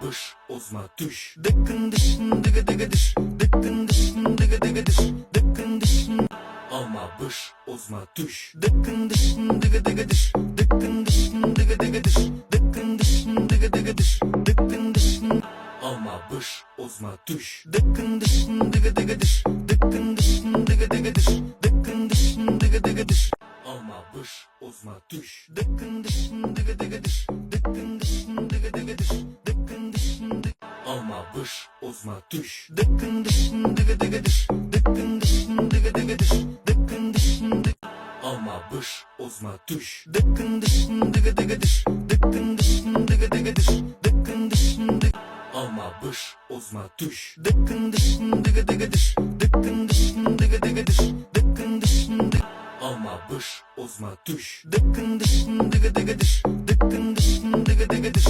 bış ozma düş. Dıkkın dışın dıgı dıgı dış. Dıkkın dışın dıgı dıgı dış. Dıkkın dışın alma bış ozma düş. Dıkkın dışın dıgı dıgı dış. Dıkkın dışın dıgı dıgı dış. Dıkkın dışın dıgı dıgı dış. Dıkkın dışın alma bış ozma düş. Dıkkın dışın dıgı dıgı dış. Dıkkın dışın dıgı dıgı dış. Dıkkın dışın dıgı dıgı dış. Alma bış ozma düş. Dıkkın dışın dıgı dıgı dış. Dıkkın dışın dıgı dıgı dış. Dıkkın dışın dıgı alma bış ozma düş. Dıkkın dışın dıgı dıgı dış. Dıkkın dışın dıgı dıgı dış. Dıkkın dışın dıgı alma bış ozma düş. Dıkkın dışın dıgı dıgı dış. Dıkkın dışın dıgı dıgı dış. Dıkkın dışın dıgı alma bış ozma düş. Dıkkın dışın dıgı dıgı dış. Dıkkın dışın dıgı dıgı dış. Dıkkın dışın dıgı alma bış ozma düş. Dıkkın dışın dıgı dıgı dış. Dıkkın dışın dıgı dıgı dış.